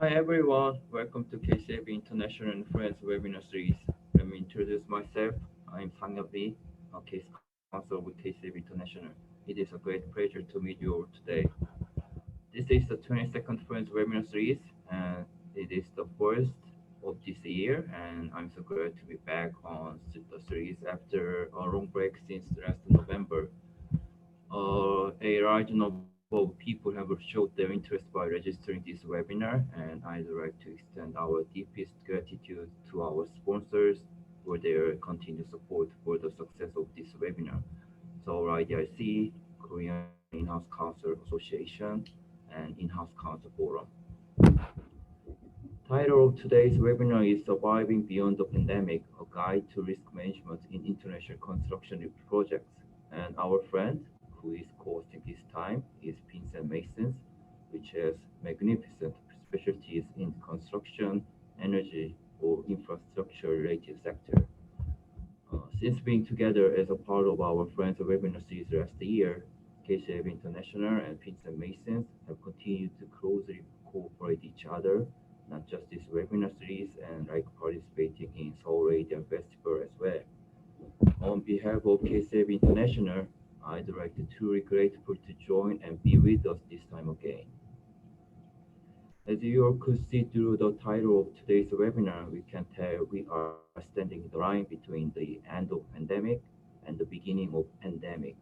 Hi everyone, welcome to KCAB International and Friends webinar series. Let me introduce myself. I'm Sang-Yabi, a case counsel with KCAB International. It is a great pleasure to meet you all today. This is the 22nd Friends webinar series, and it is the first of this year, and I'm so glad to be back on the series after a long break since last November. A large number of people have showed their interest by registering this webinar, and I'd like to extend our deepest gratitude to our sponsors for their continued support for the success of this webinar. So IDIC, Korean In-House Council Association, and In-House Council Forum. Title of today's webinar is Surviving Beyond the Pandemic, a Guide to Risk Management in International Construction Projects. And our friend, who is co-hosting this time, is Pinsent Masons, which has magnificent specialties in construction, energy, or infrastructure-related sector. Since being together as a part of our Friends webinar series last year, KCAB International and Pinsent Masons have continued to closely cooperate each other, not just this webinar series, and like participating in Seoul Radiant Festival as well. On behalf of KCAB International, I'd like to truly grateful to join and be with us this time again. As you all could see through the title of today's webinar, we can tell we are standing in the line between the end of pandemic and the beginning of endemic.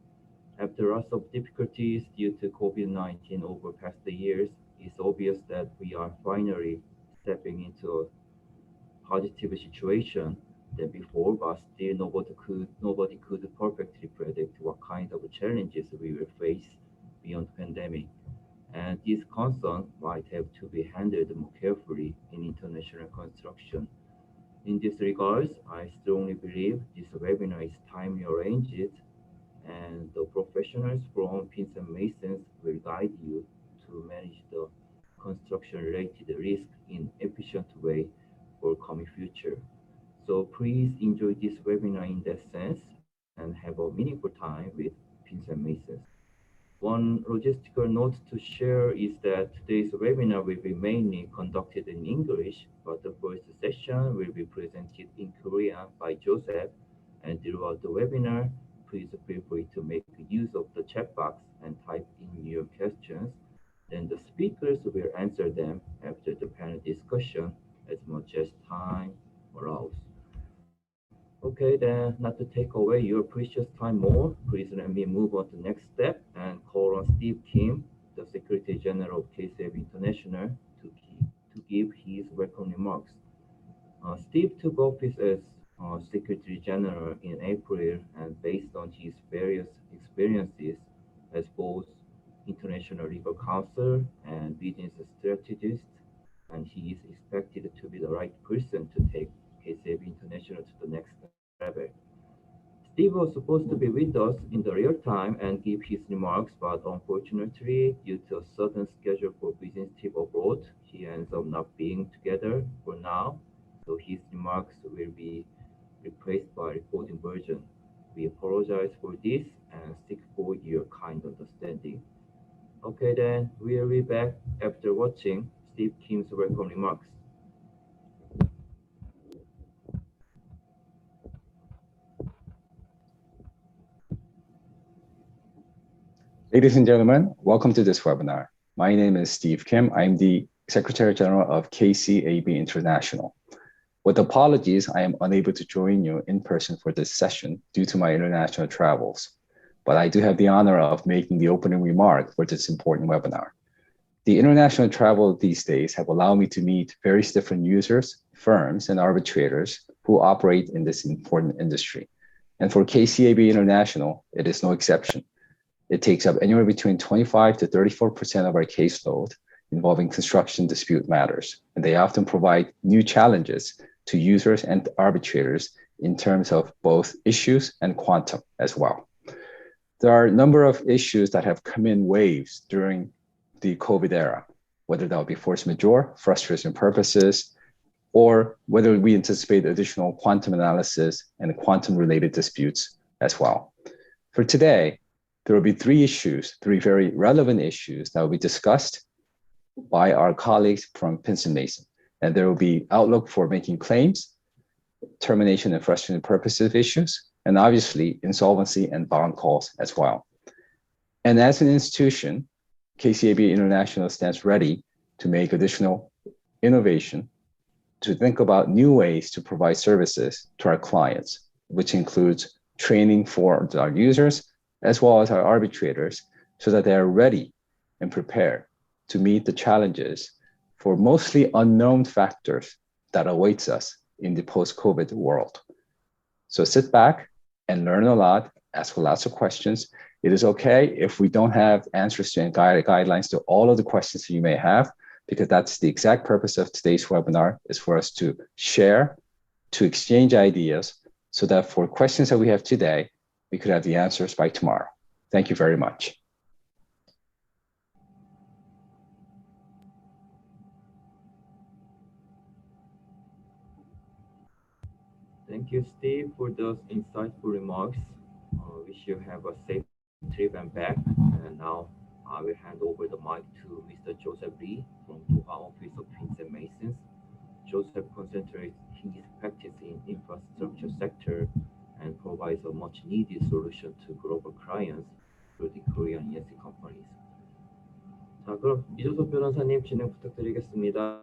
After lots of difficulties due to COVID-19 over past years, it's obvious that we are finally stepping into a positive situation than before, but still nobody could perfectly predict what kind of challenges we will face beyond pandemic. And these concerns might have to be handled more carefully in international construction. In this regards, I strongly believe this webinar is timely arranged, and the professionals from Pins and Masons will guide you to manage the construction-related risk in efficient way for coming future. So please enjoy this webinar in that sense and have a meaningful time with Pins and Masons. One logistical note to share is that today's webinar will be mainly conducted in English, but the first session will be presented in Korean by Joseph. And throughout the webinar, please feel free to make use of the chat box and type in your questions. Then the speakers will answer them after the panel discussion as much as time allows. Okay, then, not to take away your precious time more, please let me move on to the next step and call on Steve Kim, the Secretary General of KCAB International, to give his welcome remarks. Steve took office as Secretary General in April, and based on his various experiences as both international legal counsel and business strategist, and he is expected to be the right person to take KCAB International to the next level. Steve was supposed to be with us in the real time and give his remarks, but unfortunately, due to a certain schedule for business trip abroad, he ends up not being together for now, so his remarks will be replaced by recording version. We apologize for this and seek for your kind understanding. Okay then, we'll be back after watching Steve Kim's welcome remarks. Ladies and gentlemen, welcome to this webinar. My name is Steve Kim. I'm the Secretary General of KCAB International. With apologies, I am unable to join you in person for this session due to my international travels, but I do have the honor of making the opening remark for this important webinar. The international travel these days have allowed me to meet various different users, firms, and arbitrators who operate in this important industry. And for KCAB International, it is no exception. It takes up anywhere between 25 to 34% of our caseload involving construction dispute matters, and they often provide new challenges to users and arbitrators in terms of both issues and quantum as well. There are a number of issues that have come in waves during the COVID era, whether that would be force majeure, frustration purposes, or whether we anticipate additional quantum analysis and quantum-related disputes as well. For today, there will be three very relevant issues that will be discussed by our colleagues from Pinsent Mason. And there will be outlook for making claims, termination and frustrating purposes issues, and obviously insolvency and bond calls as well. And as an institution, KCAB International stands ready to make additional innovation, to think about new ways to provide services to our clients, which includes training for our users as well as our arbitrators, so that they are ready and prepared to meet the challenges for mostly unknown factors that awaits us in the post-COVID world. So sit back and learn a lot, ask lots of questions. It is okay if we don't have answers to and guidelines to all of the questions that you may have, because that's the exact purpose of today's webinar, is for us to share, to exchange ideas, so that for questions that we have today, we could have the answers by tomorrow. Thank you very much. Thank you, Steve, for those insightful remarks. Wish you have a safe trip and back. And now I will hand over the mic to Mr. Joseph Lee from Doha office of Pinsent Masons. Joseph concentrates his practice in infrastructure sector and provides a much needed solution to global clients through the Korean ESG companies. 자, 그럼 이조섭 변호사님 진행 부탁드리겠습니다.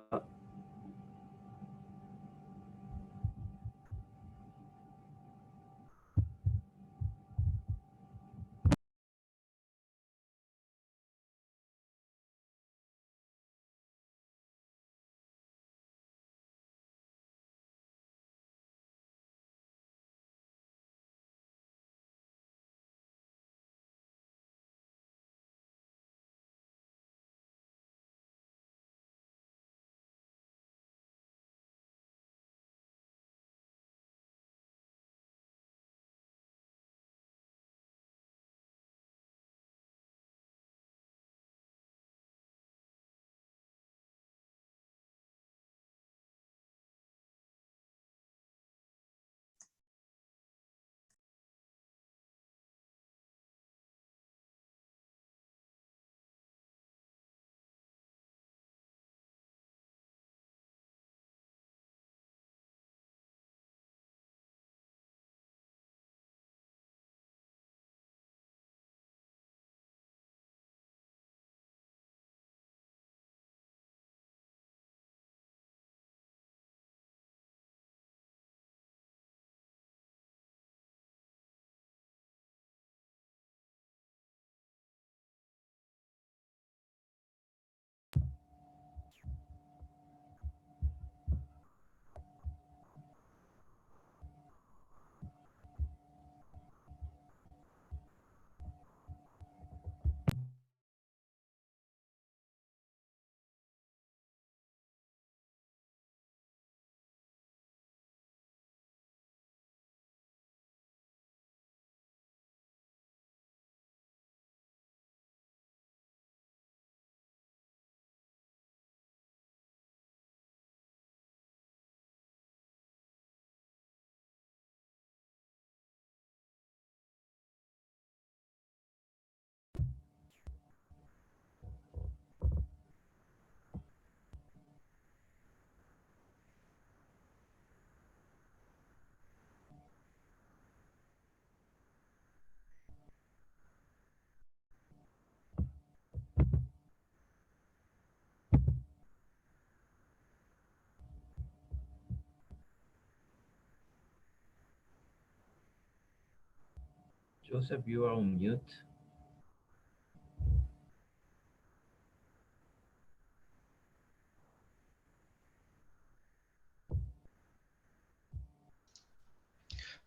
Joseph, you are on mute.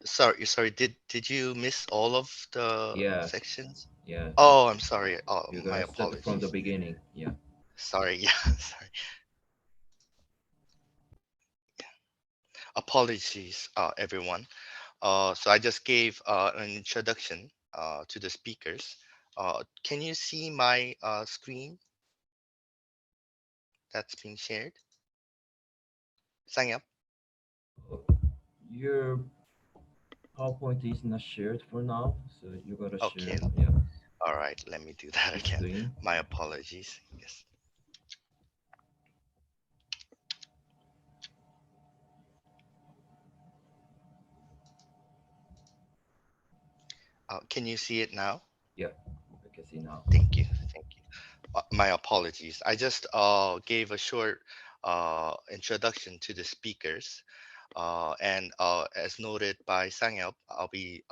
Sorry. Did you miss all of the Yes. sections? Yes. Oh, I'm sorry. Oh, You're my gonna start from the apologies. beginning. Yeah. Sorry. Yeah, sorry. Apologies, everyone. So I just gave an introduction to the speakers. Can you see my screen that's being shared? Sign up. Your PowerPoint is not shared for now, so you gotta Okay. share. Yeah. All right. Let me do that The again. screen. My apologies. Yes. Can you see it now? Yeah, I can see now. Thank you. Thank you. My apologies. I just gave a short introduction to the speakers. And as noted by Sangyup, I'll be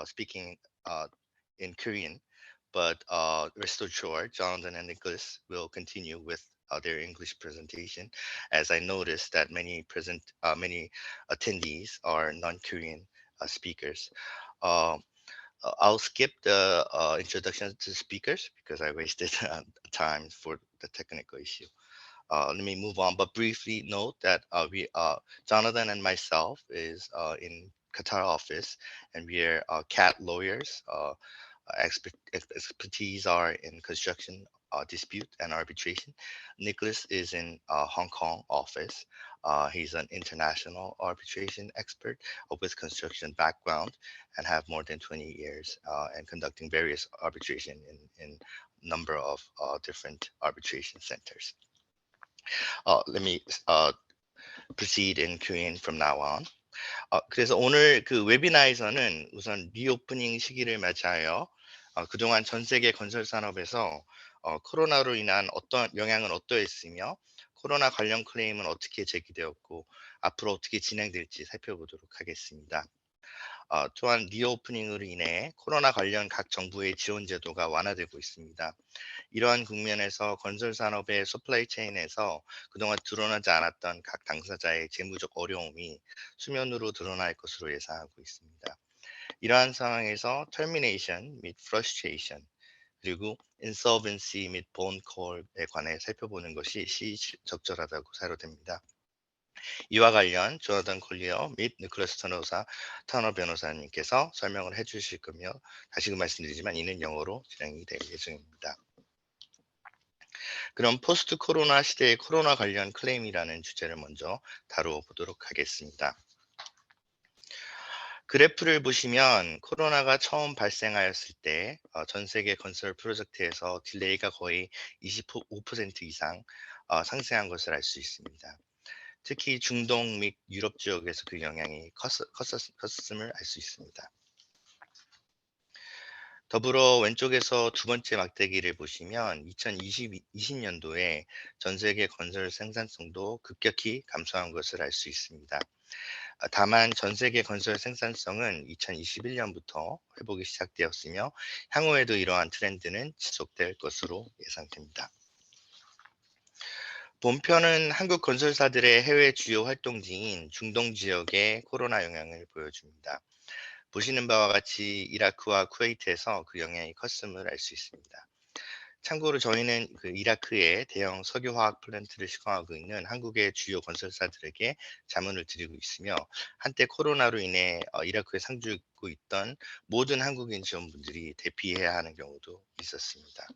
speaking uh, in Korean, but rest assured, Jonathan and Nicholas will continue with their English presentation, as I noticed that many attendees are non-Korean speakers. Uh, I'll skip the introduction to speakers because I wasted time for the technical issue. Let me move on, but briefly note that Jonathan and myself is in Qatar office, and we are cat lawyers. Expertise are in construction dispute and arbitration. Nicholas is in Hong Kong office. He's an international arbitration expert with construction background and have more than 20 years and conducting various arbitration in number of different arbitration centers. Let me proceed in Korean from now on. 그래서 오늘 그 웨비나에서는 우선 리오프닝 시기를 맞이하여 그동안 전 세계 건설 산업에서 코로나로 인한 어떤 영향은 어떠했으며 코로나 관련 클레임은 어떻게 제기되었고 앞으로 어떻게 진행될지 살펴보도록 하겠습니다. 또한 리오프닝으로 인해 코로나 관련 각 정부의 지원 제도가 완화되고 있습니다. 이러한 국면에서 건설 산업의 서플라이 체인에서 그동안 드러나지 않았던 각 당사자의 재무적 어려움이 수면으로 드러날 것으로 예상하고 있습니다. 이러한 상황에서 termination 및 frustration 그리고 insolvency 및 bond call에 관해 살펴보는 것이 시적절하다고 사료됩니다. 이와 관련 조나단 콜리어 및 니콜라스 터너 변호사님께서 설명을 해주실 거며 다시금 말씀드리지만 이는 영어로 진행이 될 예정입니다. 그럼 포스트 코로나 시대의 코로나 관련 클레임이라는 주제를 먼저 다루어 보도록 하겠습니다. 그래프를 보시면 코로나가 처음 발생하였을 때 전 세계 건설 프로젝트에서 딜레이가 거의 25% 이상 상승한 것을 알 수 있습니다. 특히 중동 및 유럽 지역에서 그 영향이 컸음을 알 수 있습니다. 더불어 왼쪽에서 두 번째 막대기를 보시면 2020년도에 전 세계 건설 생산성도 급격히 감소한 것을 알 수 있습니다. 다만 전 세계 건설 생산성은 2021년부터 회복이 시작되었으며 향후에도 이러한 트렌드는 지속될 것으로 예상됩니다. 본편은 한국 건설사들의 해외 주요 활동지인 중동 지역의 코로나 영향을 보여줍니다. 보시는 바와 같이 이라크와 쿠웨이트에서 그 영향이 컸음을 알 수 있습니다. 참고로 저희는 그 이라크에 대형 석유화학 플랜트를 시공하고 있는 한국의 주요 건설사들에게 자문을 드리고 있으며 한때 코로나로 인해 이라크에 상주하고 있던 모든 한국인 지원분들이 대피해야 하는 경우도 있었습니다.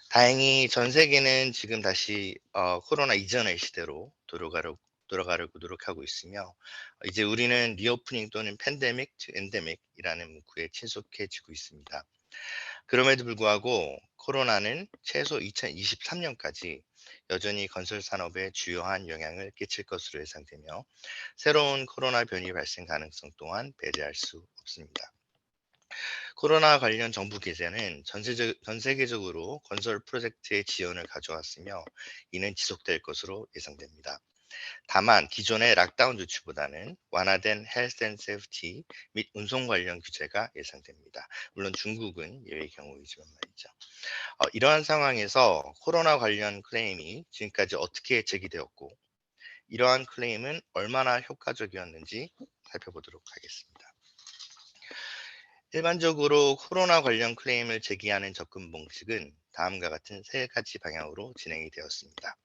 다행히 전 세계는 지금 다시 코로나 이전의 시대로 돌아가려고 노력하고 있으며 이제 우리는 리오프닝 또는 팬데믹, 엔데믹이라는 문구에 친속해지고 있습니다. 그럼에도 불구하고 코로나는 최소 2023년까지 여전히 건설 산업에 주요한 영향을 끼칠 것으로 예상되며 새로운 코로나 변이 발생 가능성 또한 배제할 수 없습니다. 코로나 관련 정부 규제는 전 세계적으로 건설 프로젝트의 지연을 가져왔으며 이는 지속될 것으로 예상됩니다. 다만 기존의 락다운 조치보다는 완화된 헬스 앤 세이프티 및 운송 관련 규제가 예상됩니다. 물론 중국은 예외의 경우이지만 말이죠. 이러한 상황에서 코로나 관련 클레임이 지금까지 어떻게 제기되었고 이러한 클레임은 얼마나 효과적이었는지 살펴보도록 하겠습니다. 일반적으로 코로나 관련 클레임을 제기하는 접근 방식은 다음과 같은 세 가지 방향으로 진행이 되었습니다.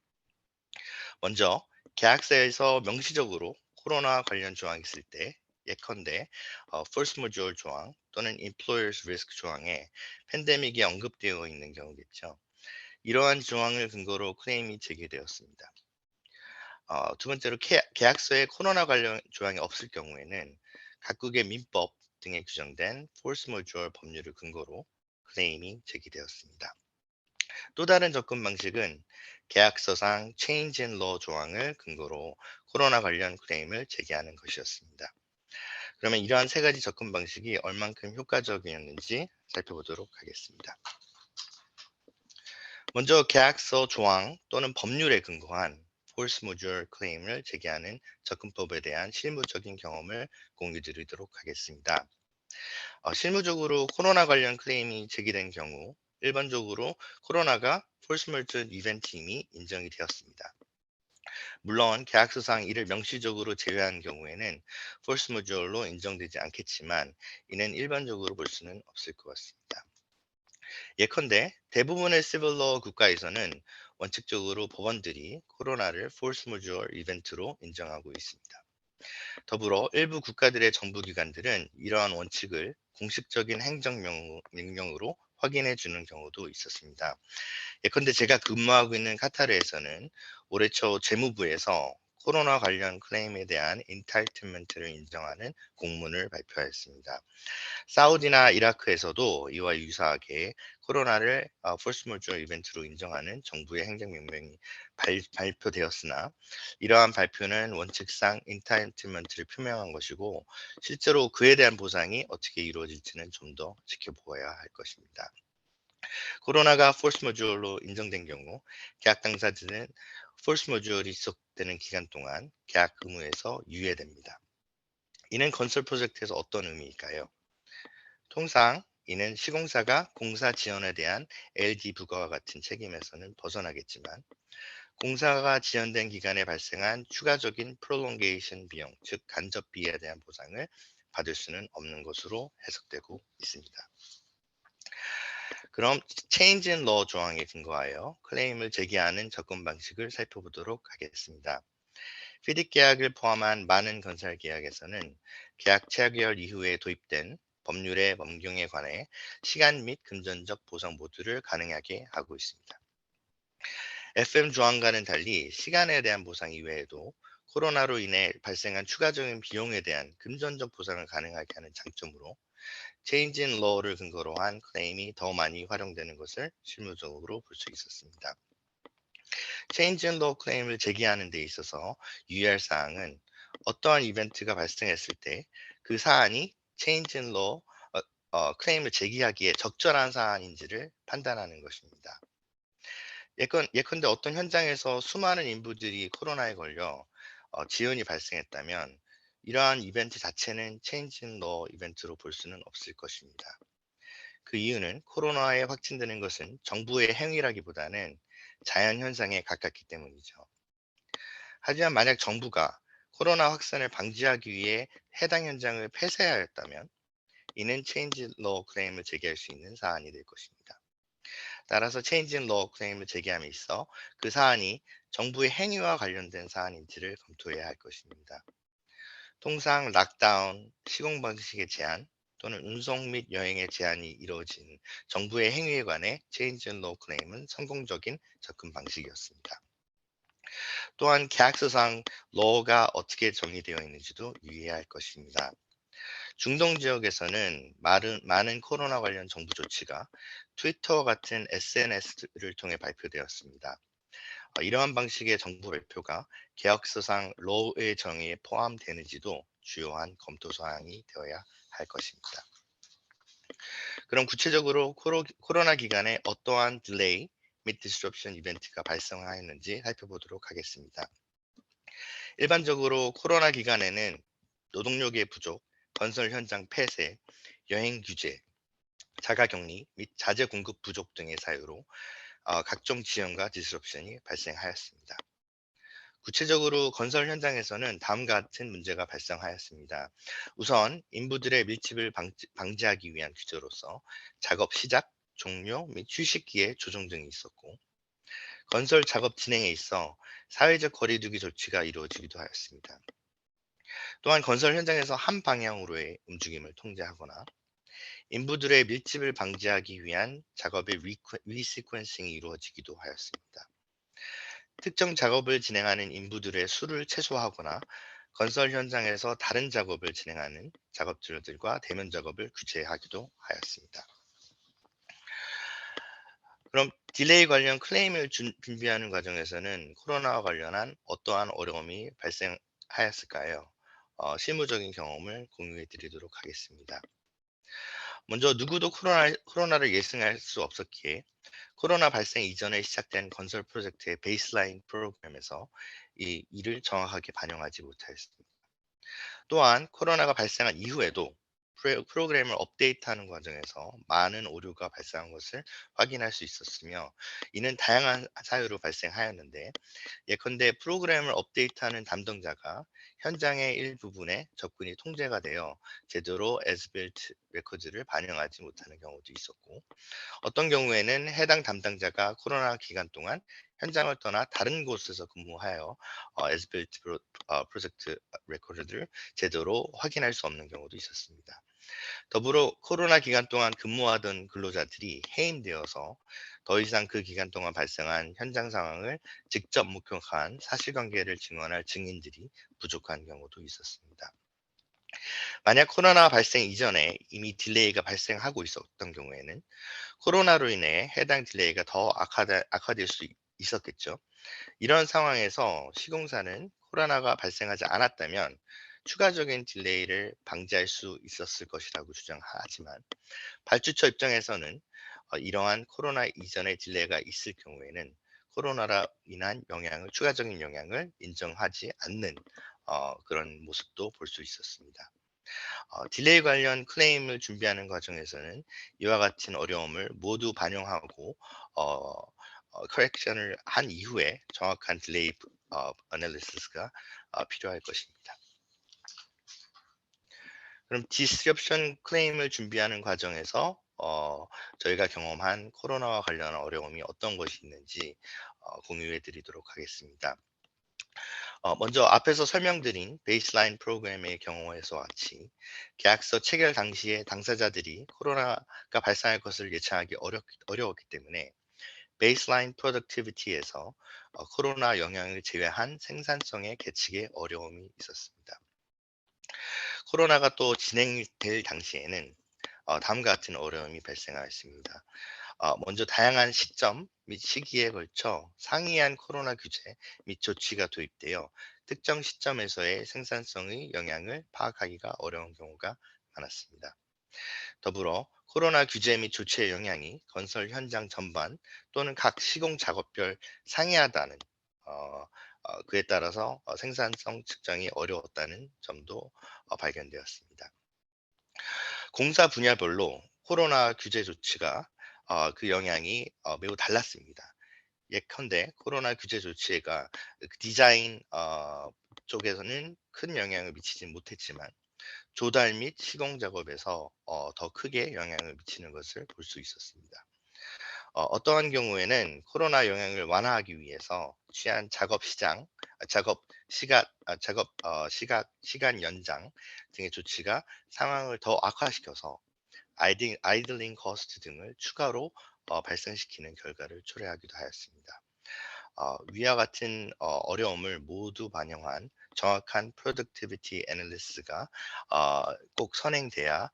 먼저 계약서에서 명시적으로 코로나 관련 조항이 있을 때 예컨대 force majeure 조항 또는 employer's risk 조항에 팬데믹이 언급되어 있는 경우겠죠. 이러한 조항을 근거로 클레임이 제기되었습니다. 두 번째로 계약서에 코로나 관련 조항이 없을 경우에는 각국의 민법 등에 규정된 force majeure 법률을 근거로 클레임이 제기되었습니다. 또 다른 접근 방식은 계약서상 change in law 조항을 근거로 코로나 관련 클레임을 제기하는 것이었습니다. 그러면 이러한 세 가지 접근 방식이 얼만큼 효과적이었는지 살펴보도록 하겠습니다. 먼저 계약서 조항 또는 법률에 근거한 force majeure claim을 제기하는 접근법에 대한 실무적인 경험을 공유드리도록 하겠습니다. 실무적으로 코로나 관련 클레임이 제기된 경우 일반적으로 코로나가 force majeure 이벤트임이 인정이 되었습니다. 물론 계약서상 이를 명시적으로 제외한 경우에는 force majeure로 인정되지 않겠지만 이는 일반적으로 볼 수는 없을 것 같습니다. 예컨대 대부분의 시빌러 국가에서는 원칙적으로 법원들이 코로나를 force majeure 이벤트로 인정하고 있습니다. 더불어 일부 국가들의 정부기관들은 이러한 원칙을 공식적인 행정명령으로 확인해 주는 경우도 있었습니다. 예컨대 제가 근무하고 있는 카타르에서는 올해 초 재무부에서 코로나 관련 클레임에 대한 인타이틀먼트를 인정하는 공문을 발표하였습니다. 사우디나 이라크에서도 이와 유사하게 코로나를 force majeure 이벤트로 인정하는 정부의 행정명령이 발표되었으나 이러한 발표는 원칙상 인타이틀먼트를 표명한 것이고 실제로 그에 대한 보상이 어떻게 이루어질지는 좀 더 지켜보아야 할 것입니다. 코로나가 force majeure로 인정된 경우 계약 당사자는 force majeure이 지속되는 기간 동안 계약 의무에서 유예됩니다. 이는 건설 프로젝트에서 어떤 의미일까요? 통상 이는 시공사가 공사 지연에 대한 LD 부과와 같은 책임에서는 벗어나겠지만 공사가 지연된 기간에 발생한 추가적인 prolongation 비용, 즉 간접비에 대한 보상을 받을 수는 없는 것으로 해석되고 있습니다. 그럼 change in law 조항에 근거하여 클레임을 제기하는 접근 방식을 살펴보도록 하겠습니다. 피딕 계약을 포함한 많은 건설 계약에서는 계약 체결 이후에 도입된 법률의 변경에 관해 시간 및 금전적 보상 모두를 가능하게 하고 있습니다. FM 조항과는 달리 시간에 대한 보상 이외에도 코로나로 인해 발생한 추가적인 비용에 대한 금전적 보상을 가능하게 하는 장점으로 change in law를 근거로 한 클레임이 더 많이 활용되는 것을 실무적으로 볼 수 있었습니다. change in law 클레임을 제기하는 데 있어서 유의할 사항은 어떠한 이벤트가 발생했을 때 그 사안이 change in law 클레임을 제기하기에 적절한 사안인지를 판단하는 것입니다. 예컨대 어떤 현장에서 수많은 인부들이 코로나에 걸려 지연이 발생했다면 이러한 이벤트 자체는 change in law 이벤트로 볼 수는 없을 것입니다. 그 이유는 코로나에 확진되는 것은 정부의 행위라기보다는 자연현상에 가깝기 때문이죠. 하지만 만약 정부가 코로나 확산을 방지하기 위해 해당 현장을 폐쇄하였다면 이는 change in law 클레임을 제기할 수 있는 사안이 될 것입니다. 따라서 change in law 클레임을 제기함에 있어 그 사안이 정부의 행위와 관련된 사안인지를 검토해야 할 것입니다. 통상 락다운, 시공 방식의 제한 또는 운송 및 여행의 제한이 이루어진 정부의 행위에 관해 change in law 클레임은 성공적인 접근 방식이었습니다. 또한 계약서상 law가 어떻게 정의되어 있는지도 유의해야 할 것입니다. 중동 지역에서는 많은 코로나 관련 정부 조치가 트위터와 같은 SNS를 통해 발표되었습니다. 이러한 방식의 정부 발표가 계약서상 law의 정의에 포함되는지도 주요한 검토 사항이 되어야 할 것입니다. 그럼 구체적으로 코로나 기간에 어떠한 딜레이 및 디스럽션 이벤트가 발생하였는지 살펴보도록 하겠습니다. 일반적으로 코로나 기간에는 노동력의 부족, 건설 현장 폐쇄, 여행 규제, 자가격리 및 자재 공급 부족 등의 사유로 각종 지연과 디스럽션이 발생하였습니다. 구체적으로 건설 현장에서는 다음과 같은 문제가 발생하였습니다. 우선 인부들의 밀집을 방지하기 위한 규제로서 작업 시작, 종료 및 휴식기의 조정 등이 있었고 건설 작업 진행에 있어 사회적 거리두기 조치가 이루어지기도 하였습니다. 또한 건설 현장에서 한 방향으로의 움직임을 통제하거나 인부들의 밀집을 방지하기 위한 작업의 리시퀀싱이 이루어지기도 하였습니다. 특정 작업을 진행하는 인부들의 수를 최소화하거나 건설 현장에서 다른 작업을 진행하는 작업자들과 대면 작업을 규제하기도 하였습니다. 그럼 딜레이 관련 클레임을 준비하는 과정에서는 코로나와 관련한 어떠한 어려움이 발생하였을까요? 실무적인 경험을 공유해 드리도록 하겠습니다. 먼저 누구도 코로나를 예상할 수 없었기에 코로나 발생 이전에 시작된 건설 프로젝트의 베이스라인 프로그램에서 이 일을 정확하게 반영하지 못하였습니다. 또한 코로나가 발생한 이후에도 프로그램을 업데이트하는 과정에서 많은 오류가 발생한 것을 확인할 수 있었으며, 이는 다양한 사유로 발생하였는데, 예컨대 프로그램을 업데이트하는 담당자가 현장의 일부분에 접근이 통제가 되어 제대로 as-built 레코드를 반영하지 못하는 경우도 있었고, 어떤 경우에는 해당 담당자가 코로나 기간 동안 현장을 떠나 다른 곳에서 근무하여 as-built 프로젝트 레코드를 제대로 확인할 수 없는 경우도 있었습니다. 더불어 코로나 기간 동안 근무하던 근로자들이 해임되어서 더 이상 그 기간 동안 발생한 현장 상황을 직접 목격한 사실관계를 증언할 증인들이 부족한 경우도 있었습니다. 만약 코로나 발생 이전에 이미 딜레이가 발생하고 있었던 경우에는 코로나로 인해 해당 딜레이가 더 악화될 수 있었겠죠. 이런 상황에서 시공사는 코로나가 발생하지 않았다면 추가적인 딜레이를 방지할 수 있었을 것이라고 주장하지만, 발주처 입장에서는 이러한 코로나 이전의 딜레이가 있을 경우에는 코로나로 인한 추가적인 영향을 인정하지 않는 그런 모습도 볼 수 있었습니다. 딜레이 관련 클레임을 준비하는 과정에서는 이와 같은 어려움을 모두 반영하고 커렉션을 한 이후에 정확한 딜레이 애널리시스가 필요할 것입니다. 그럼 디스럽션 클레임을 준비하는 과정에서 저희가 경험한 코로나와 관련한 어려움이 어떤 것이 있는지 공유해 드리도록 하겠습니다. 먼저 앞에서 설명드린 베이스라인 프로그램의 경우에서 같이 계약서 체결 당시에 당사자들이 코로나가 발생할 것을 예측하기 어려웠기 때문에 베이스라인 프로덕티비티에서 코로나 영향을 제외한 생산성의 계측에 어려움이 있었습니다. 코로나가 또 진행될 당시에는 다음과 같은 어려움이 발생하였습니다. 먼저 다양한 시점 및 시기에 걸쳐 상이한 코로나 규제 및 조치가 도입되어 특정 시점에서의 생산성의 영향을 파악하기가 어려운 경우가 많았습니다. 더불어 코로나 규제 및 조치의 영향이 건설 현장 전반 또는 각 시공 작업별 상이하다는 그에 따라서 생산성 측정이 어려웠다는 점도 발견되었습니다. 공사 분야별로 코로나 규제 조치가 그 영향이 매우 달랐습니다. 예컨대 코로나 규제 조치가 디자인 쪽에서는 큰 영향을 미치지 못했지만 조달 및 시공 작업에서 더 크게 영향을 미치는 것을 볼 수 있었습니다. 어떠한 경우에는 코로나 영향을 완화하기 위해서 취한 시간 연장 등의 조치가 상황을 더 악화시켜서 아이들링 코스트 등을 추가로 발생시키는 결과를 초래하기도 하였습니다. 위와 같은 어려움을 모두 반영한 정확한 프로덕티비티 애널리시스가 꼭 선행돼야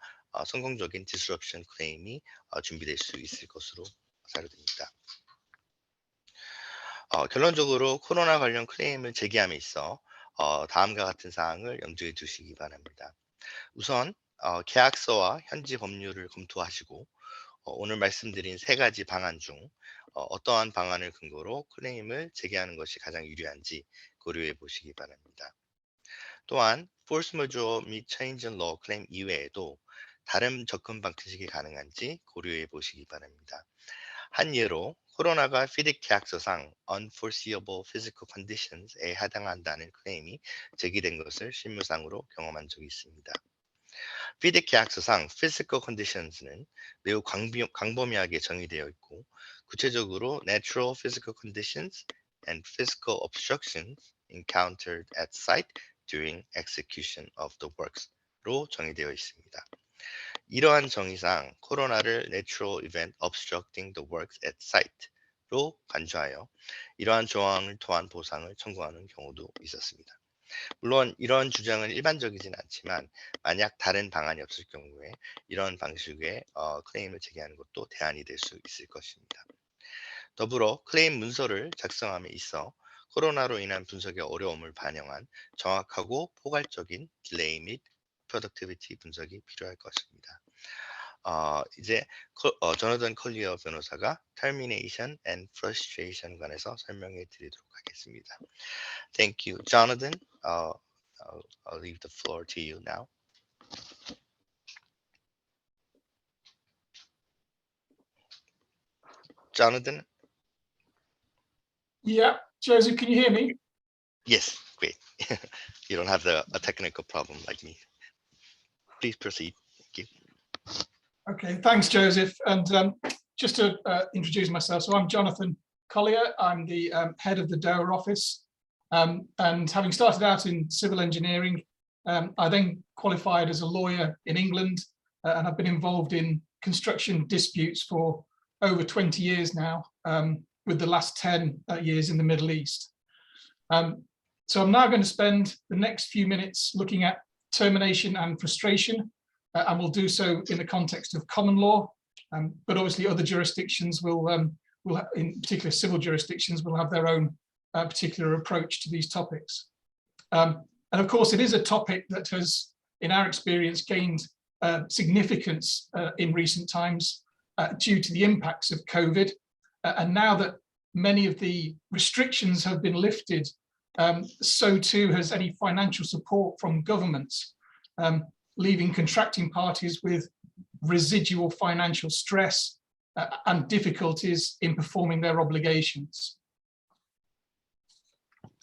성공적인 디스럽션 클레임이 준비될 수 있을 것으로 사료됩니다. 결론적으로 코로나 관련 클레임을 제기함에 있어 다음과 같은 사항을 염두에 두시기 바랍니다. 우선 계약서와 현지 법률을 검토하시고 오늘 말씀드린 세 가지 방안 중 어떠한 방안을 근거로 클레임을 제기하는 것이 가장 유리한지 고려해 보시기 바랍니다. 또한 force majeure 및 change in law 클레임 이외에도 다른 접근 방식이 가능한지 고려해 보시기 바랍니다. 한 예로 코로나가 피딕 계약서상 unforeseeable physical conditions에 해당한다는 클레임이 제기된 것을 실무상으로 경험한 적이 있습니다. 피딕 계약서상 physical conditions는 매우 광범위하게 정의되어 있고, 구체적으로 natural physical conditions and physical obstructions encountered at site during execution of the works로 정의되어 있습니다. 이러한 정의상 코로나를 natural event obstructing the works at site로 간주하여 이러한 조항을 토한 보상을 청구하는 경우도 있었습니다. 물론 이런 주장은 일반적이진 않지만 만약 다른 방안이 없을 경우에 이런 방식의 클레임을 제기하는 것도 대안이 될 수 있을 것입니다. 더불어 클레임 문서를 작성함에 있어 코로나로 인한 분석의 어려움을 반영한 정확하고 포괄적인 딜레이 및 프로덕티비티 분석이 필요할 것입니다. 이제 조나단 컬리어 변호사가 termination and frustration 관해서 설명해 드리도록 하겠습니다. Thank you, Jonathan. I'll leave the floor to you now. Jonathan? Yeah, Joseph, can you hear me? Yes, great. You don't have a technical problem like me. Please proceed. Thank you. Okay, thanks, Joseph. And just to introduce myself, so I'm Jonathan Collier. I'm the head of the Doha office. And having started out in civil engineering, I then qualified as a lawyer in England, and I've been involved in construction disputes for over 20 years now, with the last 10 years in the Middle East. So I'm now going to spend the next few minutes looking at termination and frustration, and we'll do so in the context of common law, but obviously other jurisdictions will in particular civil jurisdictions, will have their own particular approach to these topics. And of course, it is a topic that has, in our experience, gained significance in recent times due to the impacts of COVID. And now that many of the restrictions have been lifted, so too has any financial support from governments, leaving contracting parties with residual financial stress and difficulties in performing their obligations.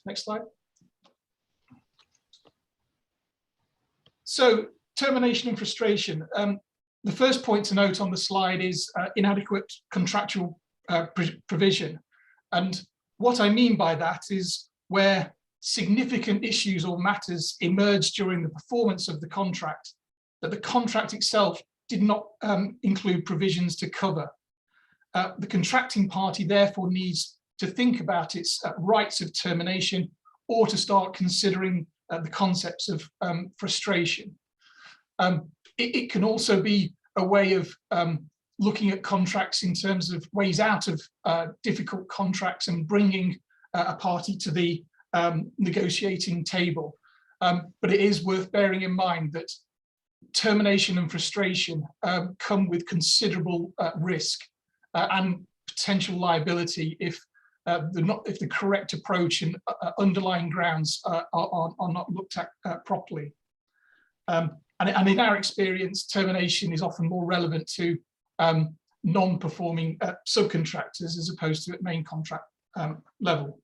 Next slide. So, termination and frustration. The first point to note on the slide is inadequate contractual provision. And what I mean by that is where significant issues or matters emerge during the performance of the contract that the contract itself did not include provisions to cover. The contracting party therefore needs to think about its rights of termination or to start considering the concepts of frustration. It can also be a way of looking at contracts in terms of ways out of difficult contracts and bringing a party to the negotiating table. But it is worth bearing in mind that termination and frustration come with considerable risk and potential liability if the correct approach and underlying grounds are not looked at properly. And in our experience, termination is often more relevant to non-performing subcontractors as opposed to at main contract level.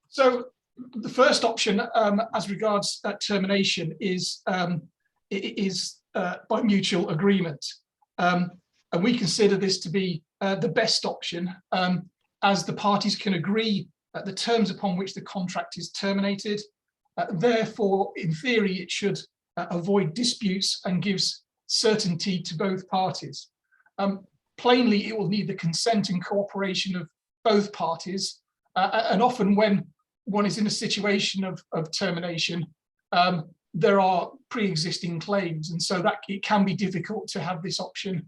So the first option as regards termination is by mutual agreement. And we consider this to be the best option as the parties can agree the terms upon which the contract is terminated. Therefore, in theory, it should avoid disputes and gives certainty to both parties. Plainly, it will need the consent and cooperation of both parties. And often when one is in a situation of termination, there are pre-existing claims. And so that it can be difficult to have this option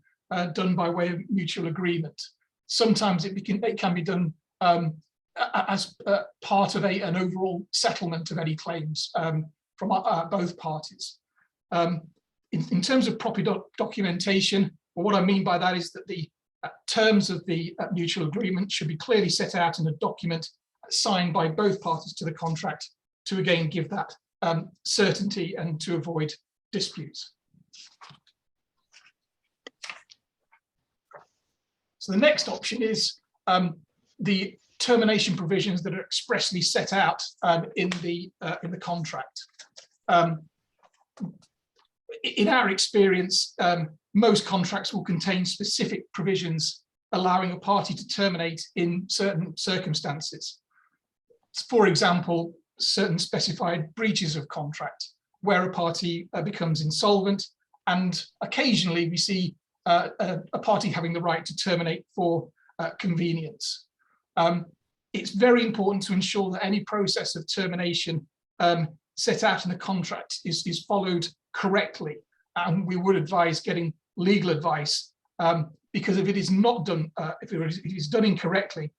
done by way of mutual agreement. Sometimes it can be done as part of an overall settlement of any claims from both parties. In terms of proper documentation, well, what I mean by that is that the terms of the mutual agreement should be clearly set out in a document signed by both parties to the contract to again give that certainty and to avoid disputes. So the next option is the termination provisions that are expressly set out in the contract. In our experience, most contracts will contain specific provisions allowing a party to terminate in certain circumstances. For example, certain specified breaches of contract where a party becomes insolvent, and occasionally we see a party having the right to terminate for convenience. It's very important to ensure that any process of termination set out in the contract is followed correctly, and we would advise getting legal advice because if it is not done, if it is done incorrectly,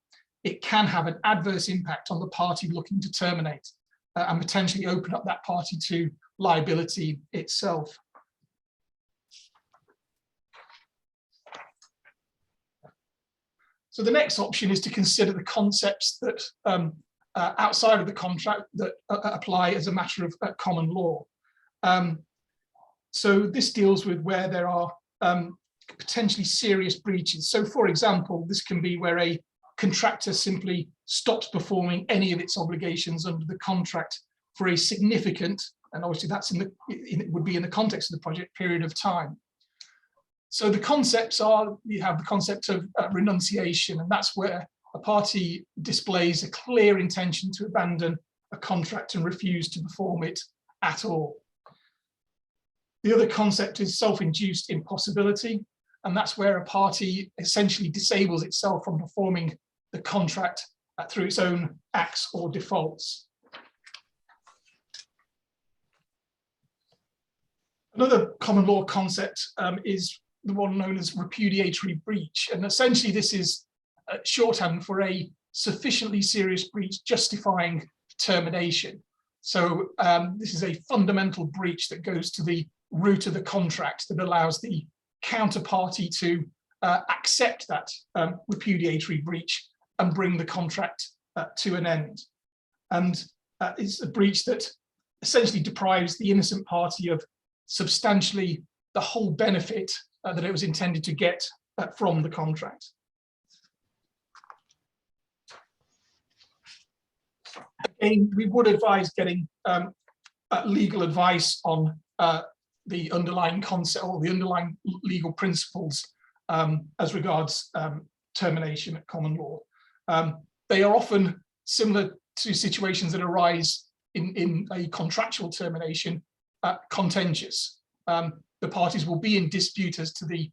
it can have an adverse impact on the party looking to terminate and potentially open up that party to liability itself. So the next option is to consider the concepts that outside of the contract that apply as a matter of common law. So this deals with where there are potentially serious breaches. So for example, this can be where a contractor simply stops performing any of its obligations under the contract for a significant, and obviously that's it would be in the context of the project, period of time. So the concepts are, you have the concept of renunciation, and that's where a party displays a clear intention to abandon a contract and refuse to perform it at all. The other concept is self-induced impossibility, and that's where a party essentially disables itself from performing the contract through its own acts or defaults. Another common law concept is the one known as repudiatory breach, and essentially this is shorthand for a sufficiently serious breach justifying termination. So this is a fundamental breach that goes to the root of the contract that allows the counterparty to accept that repudiatory breach and bring the contract to an end. And it's a breach that essentially deprives the innocent party of substantially the whole benefit that it was intended to get from the contract. Again, we would advise getting legal advice on the underlying concept or the underlying legal principles as regards termination at common law. They are often similar to situations that arise in a contractual termination, contentious. The parties will be in dispute as to the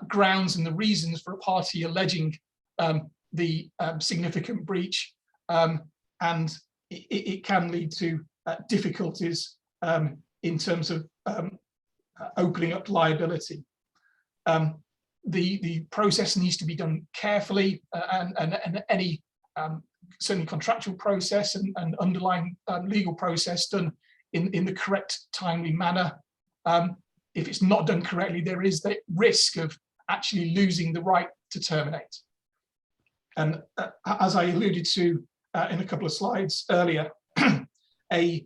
grounds and the reasons for a party alleging the significant breach, and it can lead to difficulties in terms of opening up liability. The process needs to be done carefully, and any certainly contractual process and underlying legal process done in the correct, timely manner. If it's not done correctly, there is the risk of actually losing the right to terminate. And as I alluded to in a couple of slides earlier, a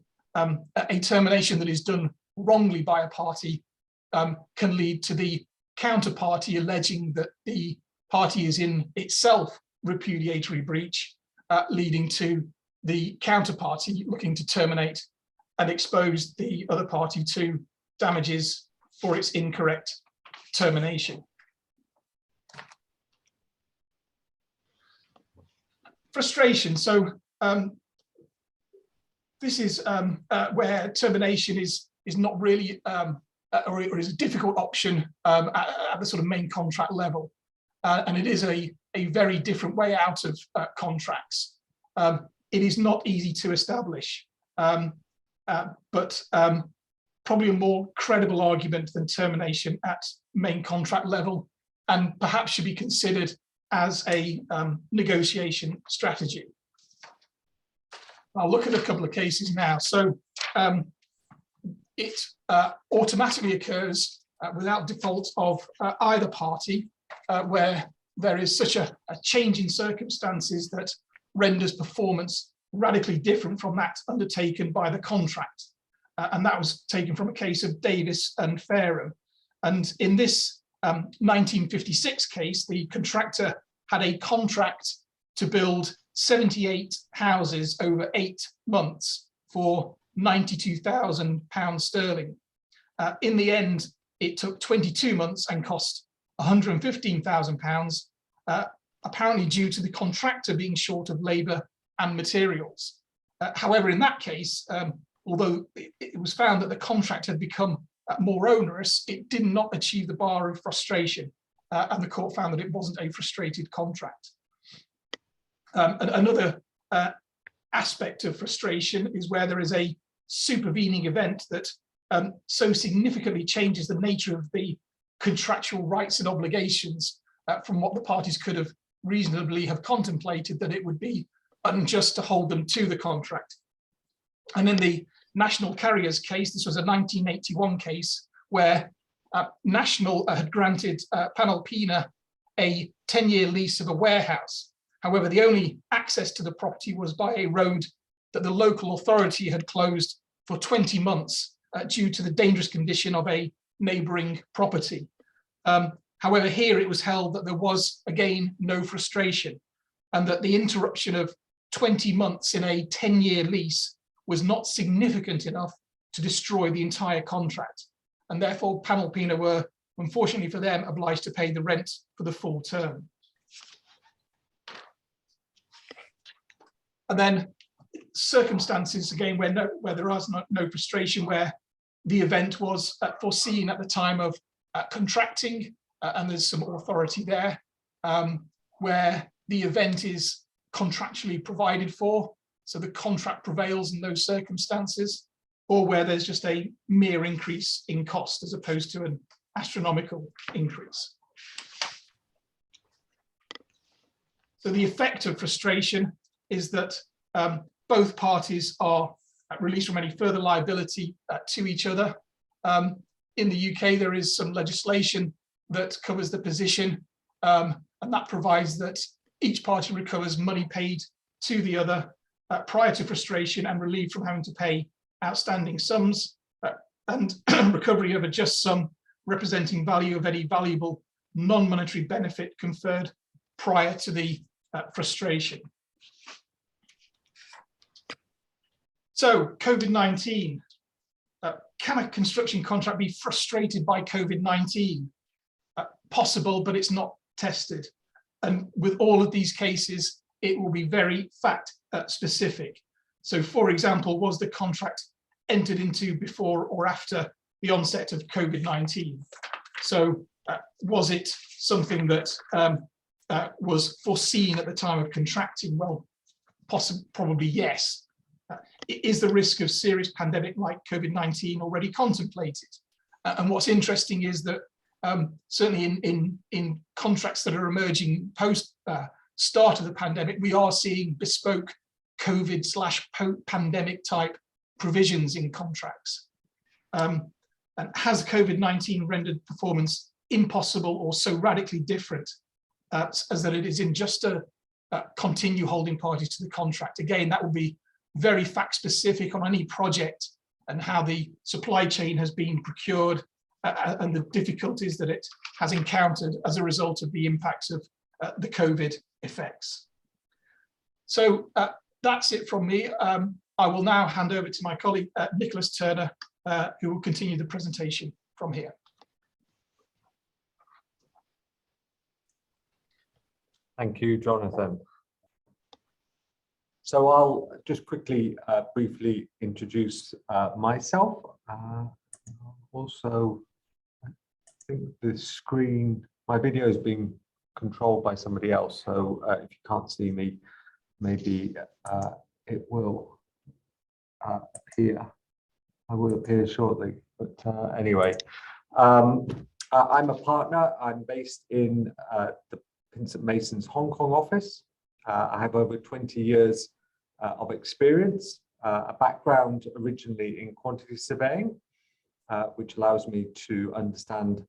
termination that is done wrongly by a party can lead to the counterparty alleging that the party is in itself repudiatory breach, leading to the counterparty looking to terminate and expose the other party to damages for its incorrect termination. Frustration. So this is where termination is not really or is a difficult option at the sort of main contract level, and it is a very different way out of contracts. It is not easy to establish, but probably a more credible argument than termination at main contract level, and perhaps should be considered as a negotiation strategy. I'll look at a couple of cases now. So it automatically occurs without default of either party, where there is such a change in circumstances that renders performance radically different from that undertaken by the contract. And that was taken from a case of Davis and Fairham. And in this 1956 case, the contractor had a contract to build 78 houses over 8 months for £92,000 sterling. In the end, it took 22 months and cost £115,000, apparently due to the contractor being short of labour and materials. However, in that case, although it was found that the contract had become more onerous, it did not achieve the bar of frustration, and the court found that it wasn't a frustrated contract. Another aspect of frustration is where there is a supervening event that so significantly changes the nature of the contractual rights and obligations from what the parties could have reasonably have contemplated, that it would be unjust to hold them to the contract. And in the National Carriers case, this was a 1981 case where National had granted Panalpina a 10-year lease of a warehouse. However, the only access to the property was by a road that the local authority had closed for 20 months due to the dangerous condition of a neighbouring property. However, here it was held that there was, again, no frustration, and that the interruption of 20 months in a 10-year lease was not significant enough to destroy the entire contract. And therefore, Panalpina were, unfortunately for them, obliged to pay the rent for the full term. And then circumstances, again, where there was no frustration, where the event was foreseen at the time of contracting, and there's some authority there, where the event is contractually provided for, so the contract prevails in those circumstances, or where there's just a mere increase in cost as opposed to an astronomical increase. So the effect of frustration is that both parties are released from any further liability to each other. In the UK, there is some legislation that covers the position, and that provides that each party recovers money paid to the other prior to frustration and relieved from having to pay outstanding sums, and recovery of a just sum representing value of any valuable non-monetary benefit conferred prior to the frustration. So COVID-19, can a construction contract be frustrated by COVID-19? Possible, but it's not tested. And with all of these cases, it will be very fact specific. So for example, was the contract entered into before or after the onset of COVID-19? So was it something that was foreseen at the time of contracting? Well, probably yes. Is the risk of serious pandemic like COVID-19 already contemplated? And what's interesting is that certainly in contracts that are emerging post start of the pandemic, we are seeing bespoke COVID/pandemic type provisions in contracts. And has COVID-19 rendered performance impossible or so radically different as that it is injust to continue holding parties to the contract? Again, that will be very fact specific on any project and how the supply chain has been procured and the difficulties that it has encountered as a result of the impacts of the COVID effects. So that's it from me. I will now hand over to my colleague, Nicholas Turner, who will continue the presentation from here. Thank you, Jonathan. So I'll just quickly, briefly introduce myself. Also, I think the screen, my video is being controlled by somebody else. So if you can't see me, maybe it will appear. I will appear shortly, but anyway. I'm a partner. I'm based in the Pinsent Mason's Hong Kong office. I have over 20 years of experience, a background originally in quantity surveying, which allows me to understand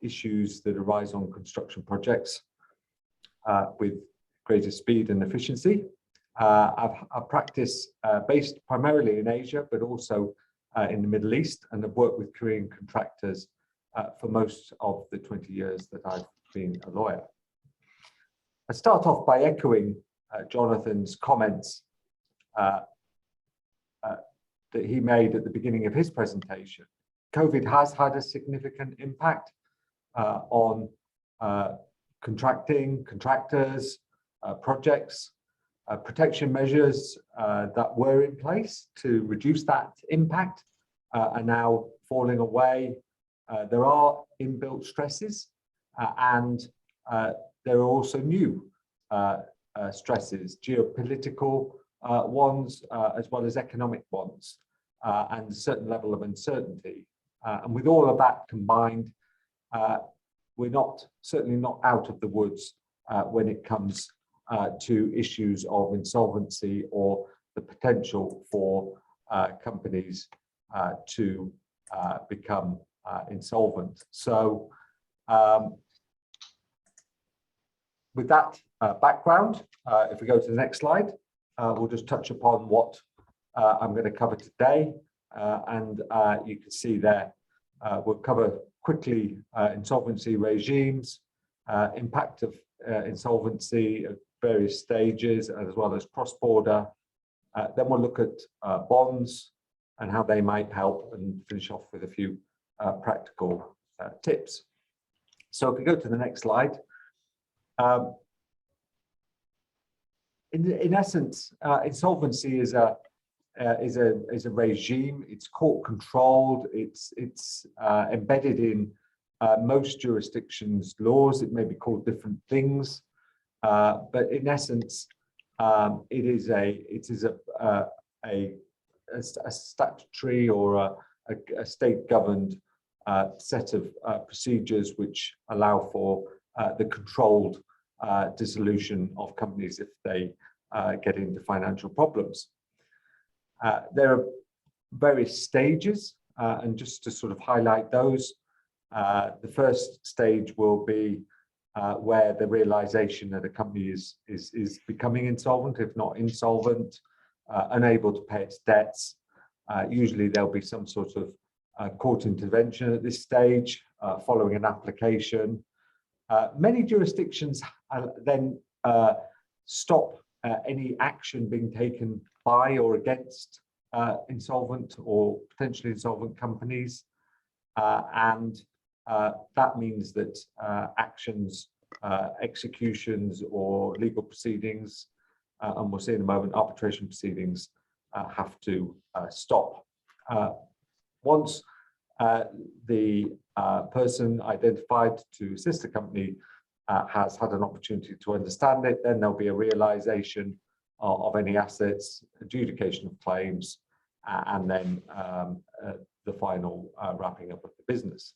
issues that arise on construction projects with greater speed and efficiency. I've practiced based primarily in Asia, but also in the Middle East, and have worked with Korean contractors for most of the 20 years that I've been a lawyer. I start off by echoing Jonathan's comments that he made at the beginning of his presentation. COVID has had a significant impact on contracting, contractors, projects. Protection measures that were in place to reduce that impact are now falling away. There are inbuilt stresses and there are also new stresses, geopolitical ones, as well as economic ones, and a certain level of uncertainty. And with all of that combined, we're certainly not out of the woods when it comes to issues of insolvency or the potential for companies to become insolvent. So with that background, if we go to the next slide, we'll just touch upon what I'm going to cover today. And you can see there, we'll cover quickly insolvency regimes, impact of insolvency at various stages, as well as cross-border. Then we'll look at bonds and how they might help, and finish off with a few practical tips. So if we go to the next slide, in essence, insolvency is a regime. It's court controlled. It's embedded in most jurisdictions' laws. It may be called different things, but in essence, it is a statutory or a state-governed set of procedures which allow for the controlled dissolution of companies if they get into financial problems. There are various stages, and just to sort of highlight those, the first stage will be where the realization that a company is becoming insolvent, if not insolvent, unable to pay its debts. Usually there'll be some sort of court intervention at this stage following an application. Many jurisdictions then stop any action being taken by or against insolvent or potentially insolvent companies. And that means that actions, executions or legal proceedings, and we'll see in a moment, arbitration proceedings have to stop. Once the person identified to assist the company has had an opportunity to understand it, then there'll be a realization of any assets, adjudication of claims, and then the final wrapping up of the business.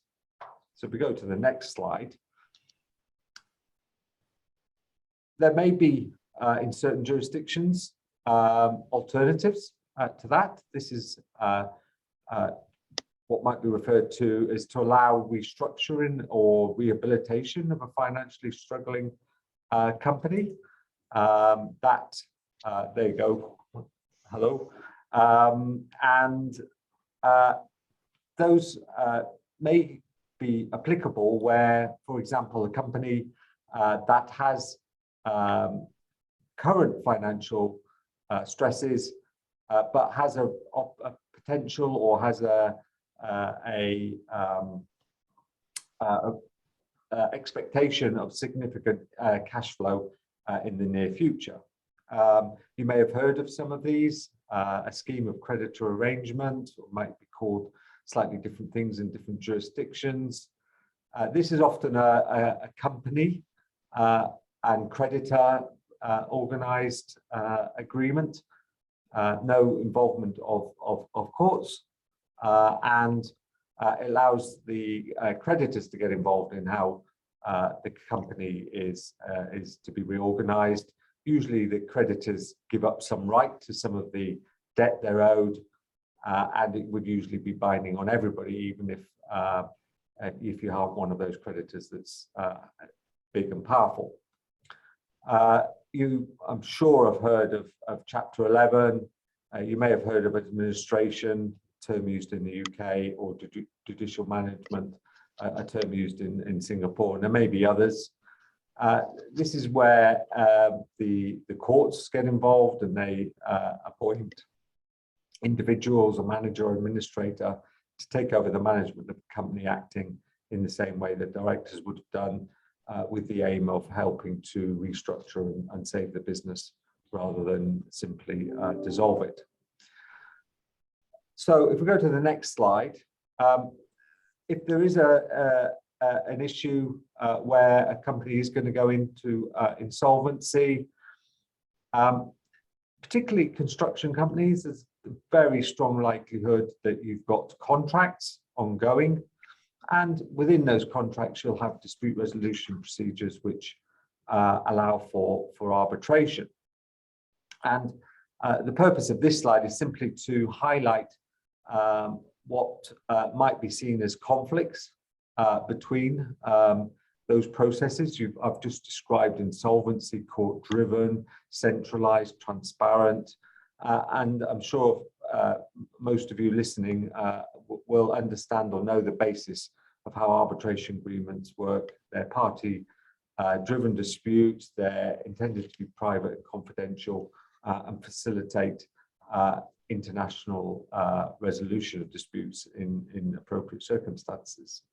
So if we go to the next slide, there may be in certain jurisdictions alternatives to that. This is what might be referred to as to allow restructuring or rehabilitation of a financially struggling company. There you go. Hello. And those may be applicable where, for example, a company that has current financial stresses, but has a potential or has expectation of significant cash flow in the near future. You may have heard of some of these, a scheme of creditor arrangement, or might be called slightly different things in different jurisdictions. This is often a company and creditor organized agreement, no involvement of courts, and it allows the creditors to get involved in how the company is to be reorganized. Usually the creditors give up some right to some of the debt they're owed, and it would usually be binding on everybody, even if you have one of those creditors that's big and powerful. You, I'm sure, have heard of Chapter 11. You may have heard of administration, term used in the UK, or judicial management, a term used in Singapore, and there may be others. This is where the courts get involved, and they appoint individuals, a manager or administrator, to take over the management of the company, acting in the same way that directors would have done, with the aim of helping to restructure and save the business rather than simply dissolve it. So if we go to the next slide, if there is an issue where a company is going to go into insolvency, particularly construction companies, there's a very strong likelihood that you've got contracts ongoing, And within those contracts, you'll have dispute resolution procedures which allow for arbitration. And the purpose of this slide is simply to highlight what might be seen as conflicts between those processes. I've just described insolvency, court-driven, centralized, transparent, and I'm sure most of you listening will understand or know the basis of how arbitration agreements work. They're party-driven disputes. They're intended to be private and confidential and facilitate international resolution of disputes in appropriate circumstances.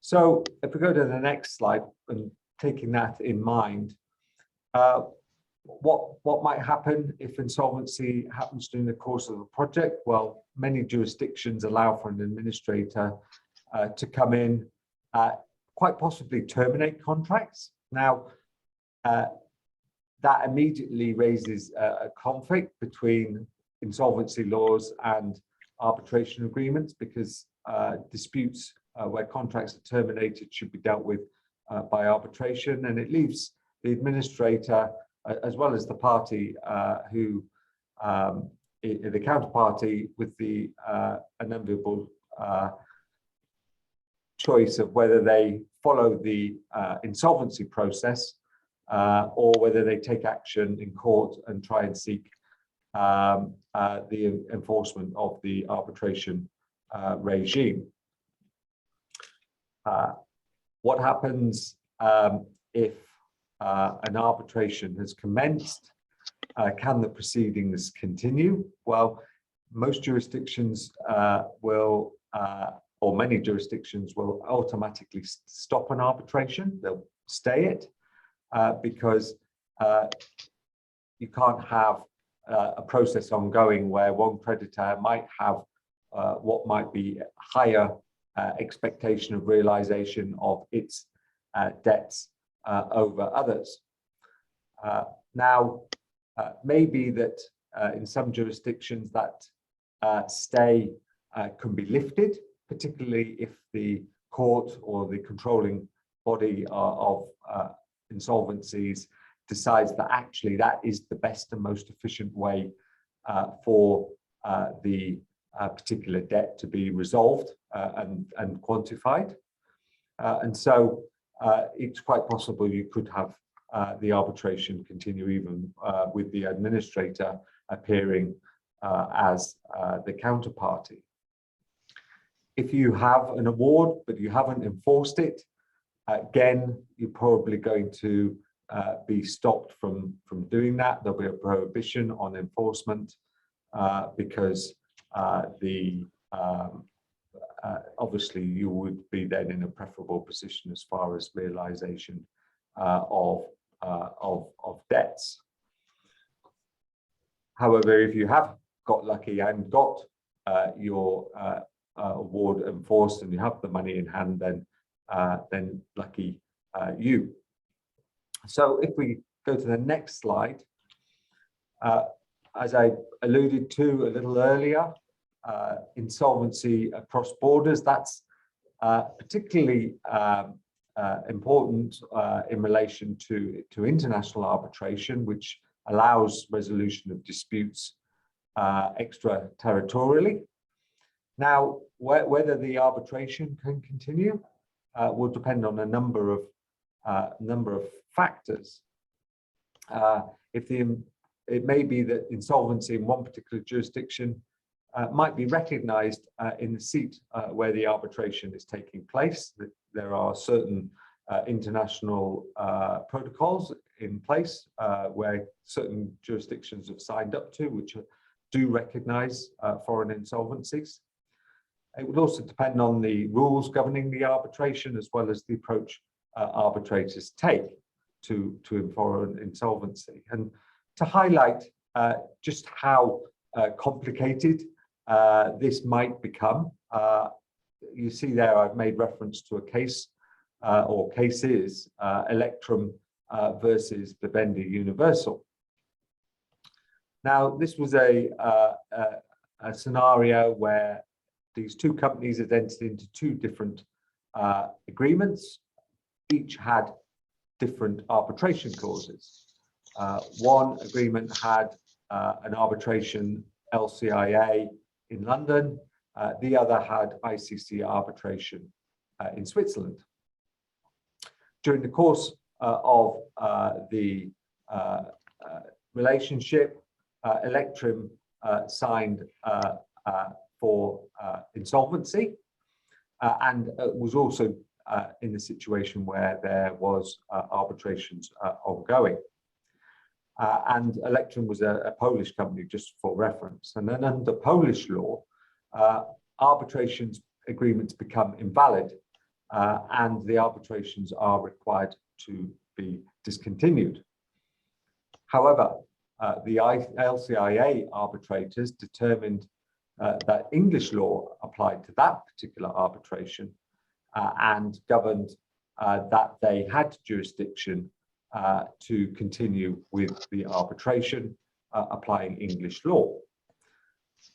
So if we go to the next slide, and taking that in mind, what might happen if insolvency happens during the course of a project? Well, many jurisdictions allow for an administrator to come in, quite possibly terminate contracts. Now, that immediately raises a conflict between insolvency laws and arbitration agreements, because disputes where contracts are terminated should be dealt with by arbitration, and it leaves the administrator as well as the party the counterparty with the unenviable choice of whether they follow the insolvency process or whether they take action in court and try and seek the enforcement of the arbitration regime. What happens if an arbitration has commenced? Can the proceedings continue? Well, most jurisdictions will, or many jurisdictions will automatically stop an arbitration. They'll stay it because you can't have a process ongoing where one creditor might have what might be higher expectation of realization of its debts over others. Now, maybe that in some jurisdictions that stay can be lifted, particularly if the court or the controlling body of insolvencies decides that actually that is the best and most efficient way for the particular debt to be resolved and quantified. And so it's quite possible you could have the arbitration continue even with the administrator appearing as the counterparty. If you have an award but you haven't enforced it, again, you're probably going to be stopped from doing that. There'll be a prohibition on enforcement because obviously you would be then in a preferable position as far as realization of debts. However, if you have got lucky and got your award enforced and you have the money in hand, then lucky you. So if we go to the next slide, as I alluded to a little earlier, insolvency across borders, that's particularly important in relation to international arbitration, which allows resolution of disputes extraterritorially. Now, whether the arbitration can continue will depend on a number of factors. It may be that insolvency in one particular jurisdiction might be recognized in the seat where the arbitration is taking place. There are certain international protocols in place where certain jurisdictions have signed up to, which do recognize foreign insolvencies. It would also depend on the rules governing the arbitration, as well as the approach arbitrators take to foreign insolvency. And to highlight just how complicated this might become, you see there I've made reference to a case or cases, Electrum versus Vivendi Universal. Now, this was a scenario where these two companies had entered into two different agreements. Each had different arbitration clauses. One agreement had an arbitration LCIA in London. The other had ICC arbitration in Switzerland. During the course of the relationship, Electrum signed for insolvency and was also in the situation where there was arbitrations ongoing. And Electrum was a Polish company, just for reference. And then under Polish law, arbitrations agreements become invalid and the arbitrations are required to be discontinued. However, the LCIA arbitrators determined that English law applied to that particular arbitration and governed that they had jurisdiction to continue with the arbitration applying English law.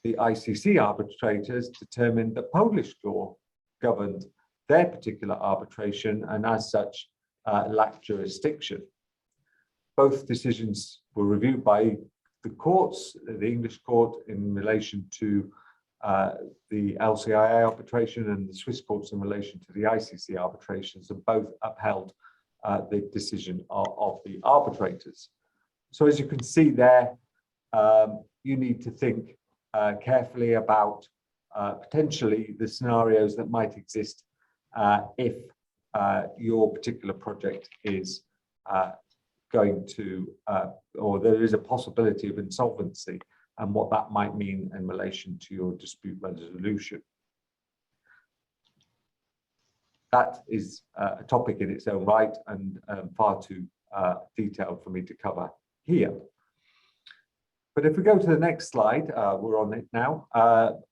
The ICC arbitrators determined that Polish law governed their particular arbitration and as such lacked jurisdiction. Both decisions were reviewed by the courts, the English court in relation to the LCIA arbitration and the Swiss courts in relation to the ICC arbitrations, and both upheld the decision of the arbitrators. So as you can see there, you need to think carefully about potentially the scenarios that might exist if your particular project is going to, or there is a possibility of insolvency, and what that might mean in relation to your dispute resolution. That is a topic in its own right and far too detailed for me to cover here. But if we go to the next slide, we're on it now,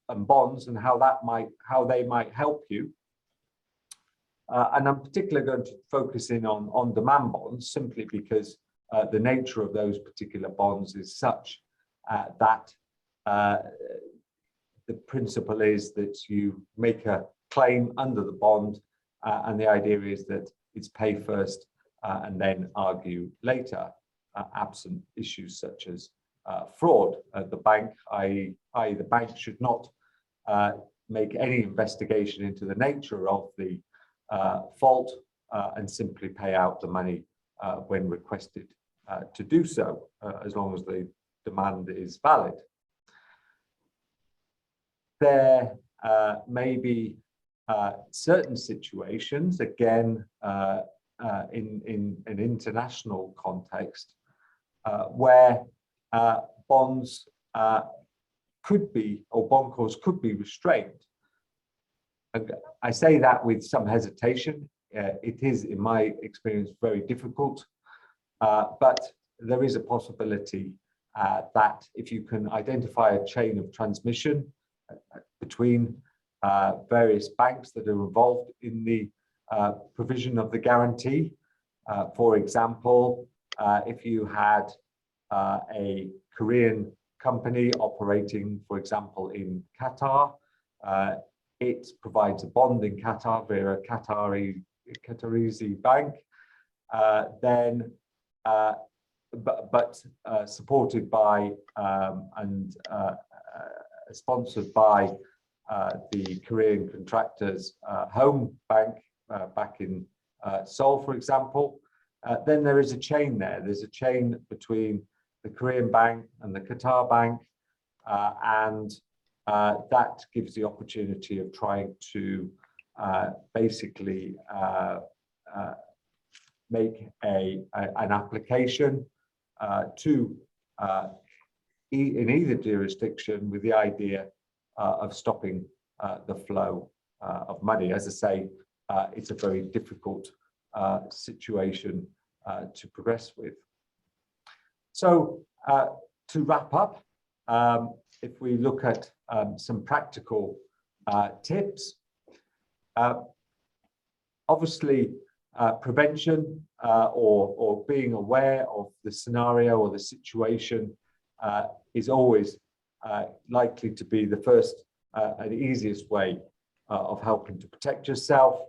and bonds and how they might help you. And I'm particularly going to focus in on on-demand bonds, simply because the nature of those particular bonds is such that the principle is that you make a claim under the bond, and the idea is that it's pay first and then argue later, absent issues such as fraud at the bank, i.e. the bank should not make any investigation into the nature of the fault and simply pay out the money when requested to do so, as long as the demand is valid. There may be certain situations, again, in an international context, where bonds could be, or bond calls could be restrained. And I say that with some hesitation. It is, in my experience, very difficult, but there is a possibility that if you can identify a chain of transmission between various banks that are involved in the provision of the guarantee. For example, if you had a Korean company operating, for example, in Qatar, it provides a bond in Qatar via a Qatari bank, but supported by and sponsored by the Korean contractor's home bank back in Seoul, for example. Then there is a chain there. There's a chain between the Korean bank and the Qatar bank, and that gives the opportunity of trying to basically make an application to in either jurisdiction with the idea of stopping the flow of money. As I say, it's a very difficult situation to progress with. So to wrap up, if we look at some practical tips, obviously prevention or being aware of the scenario or the situation is always likely to be the first the easiest way of helping to protect yourself.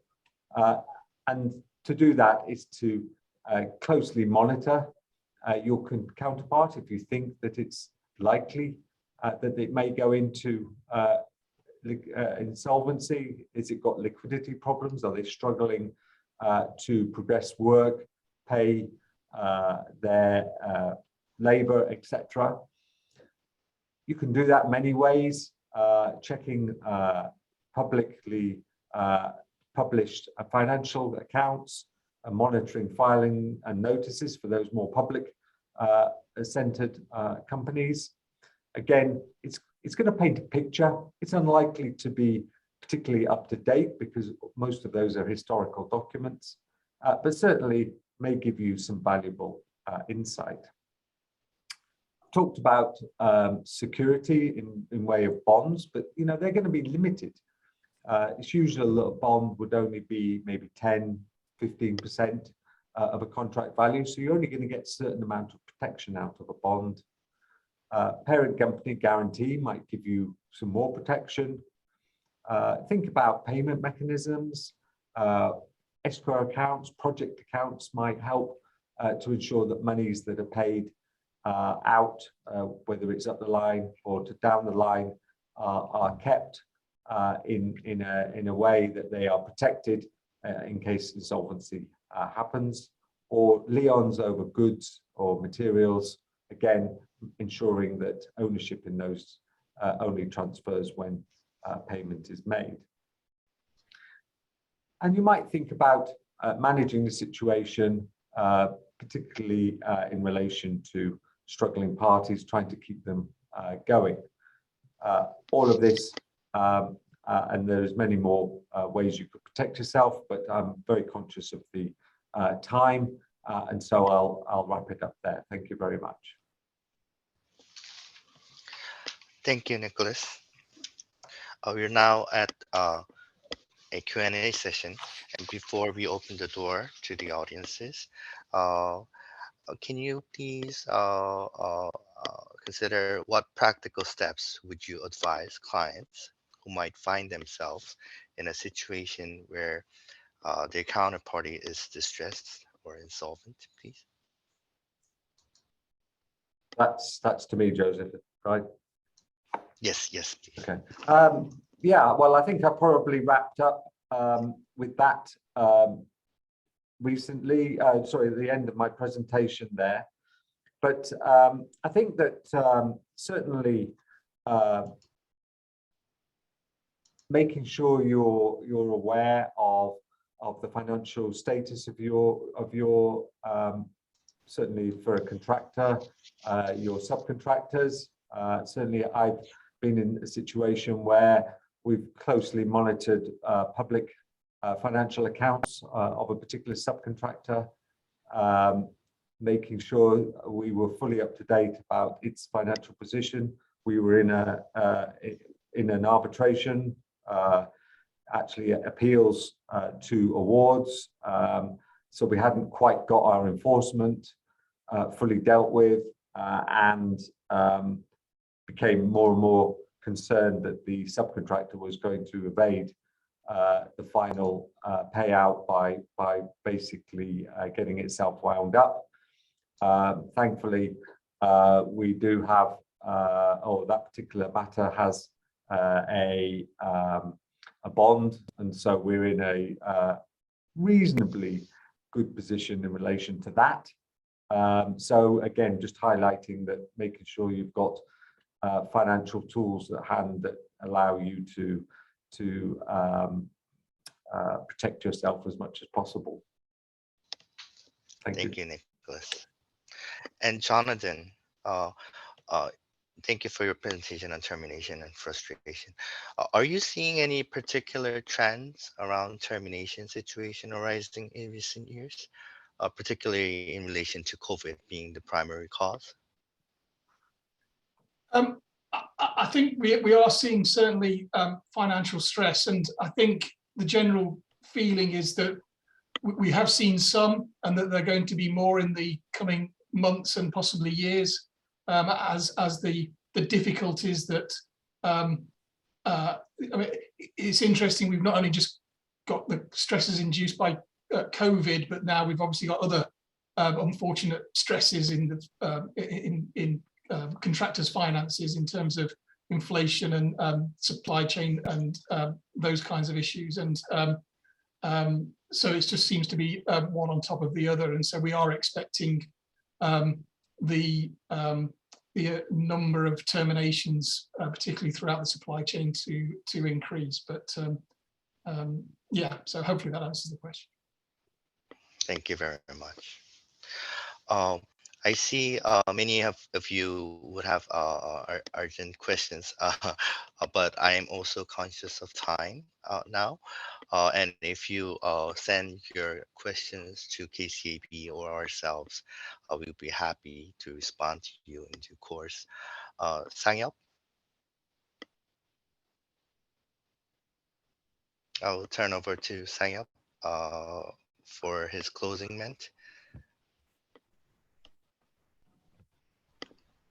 And to do that is to closely monitor your counterpart if you think that it's likely that it may go into insolvency. Has it got liquidity problems? Are they struggling to progress work, pay their labor, etc.? You can do that many ways, checking publicly published financial accounts, monitoring filing and notices for those more public centered companies. Again, it's going to paint a picture. It's unlikely to be particularly up to date because most of those are historical documents, but certainly may give you some valuable insight. Talked about security in way of bonds, but they're going to be limited. It's usually a bond would only be maybe 10–15% of a contract value, so you're only going to get a certain amount of protection out of a bond. Parent company guarantee might give you some more protection. Think about payment mechanisms. Escrow accounts, project accounts might help to ensure that monies that are paid out, whether it's up the line or to down the line, are kept in a way that they are protected in case insolvency happens, or liens over goods or materials, again ensuring that ownership in those only transfers when payment is made. And you might think about managing the situation, particularly in relation to struggling parties, trying to keep them going. All of this, and there's many more ways you could protect yourself, but I'm very conscious of the time, and so I'll wrap it up there. Thank you very much. Thank you, Nicholas. We're now at a Q&A session, and before we open the door to the audiences, can you please consider what practical steps would you advise clients who might find themselves in a situation where their counterparty is distressed or insolvent, please? That's to me, Joseph, right? Yes, please. Okay. Yeah, well, I think I probably wrapped up with that recently. Sorry, at the end of my presentation there. But I think that certainly making sure you're aware of the financial status of your certainly for a contractor, your subcontractors. Certainly, I've been in a situation where we've closely monitored public financial accounts of a particular subcontractor, making sure we were fully up to date about its financial position. We were in an arbitration, actually appeals to awards, so we hadn't quite got our enforcement fully dealt with, and became more and more concerned that the subcontractor was going to evade the final payout by basically getting itself wound up. Thankfully, we do have, or that particular matter has a bond, and so we're in a reasonably good position in relation to that. So again, just highlighting that, making sure you've got financial tools at hand that allow you to protect yourself as much as possible. Thank you, Nicholas. And Jonathan, thank you for your presentation on termination and frustration. Are you seeing any particular trends around termination situation arising in recent years, particularly in relation to COVID being the primary cause? I think we are seeing certainly financial stress, and I think the general feeling is that we have seen some, and that they're going to be more in the coming months and possibly years, as the difficulties that I mean, it's interesting. We've not only just got the stresses induced by COVID, but now we've obviously got other unfortunate stresses in the contractors' finances in terms of inflation and supply chain and those kinds of issues. And so it just seems to be one on top of the other. And so we are expecting the number of terminations, particularly throughout the supply chain, to increase. But yeah, so hopefully that answers the question. Thank you very much. I see many of you would have urgent questions, but I am also conscious of time now. And if you send your questions to KCAB or ourselves, we'll be happy to respond to you in due course. Sang-Yup, I'll turn over to Sang-Yup for his closing ment.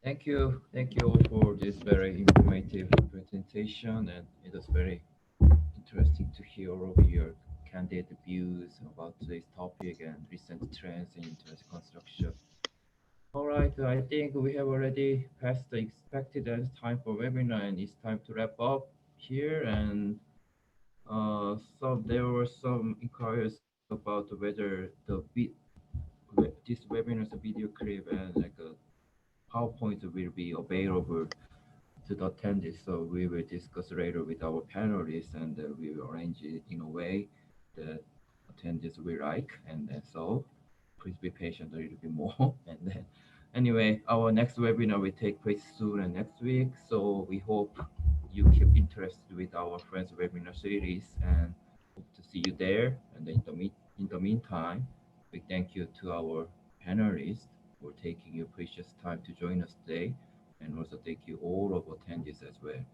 Thank you all for this very informative presentation, and it was very interesting to hear all of your candid views about today's topic and recent trends in internet construction. All right, I think we have already passed the expected time for webinar, and it's time to wrap up here. And so there were some inquiries about whether this webinar's video clip and like a PowerPoint will be available to the attendees. So we will discuss later with our panelists, and we will arrange it in a way that attendees will like. And so please be patient a little bit more. And then anyway, our next webinar will take place soon and next week. So we hope you keep interested with our Friends webinar series, and hope to see you there. And in the meantime, we thank you to our panelists for taking your precious time to join us today, and also thank you all of attendees as well.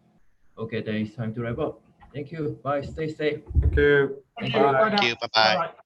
Okay, then it's time to wrap up. Thank you. Bye. Stay safe. Thank you. Thank you. Bye. Bye now. Thank you. Bye-bye. Bye-bye.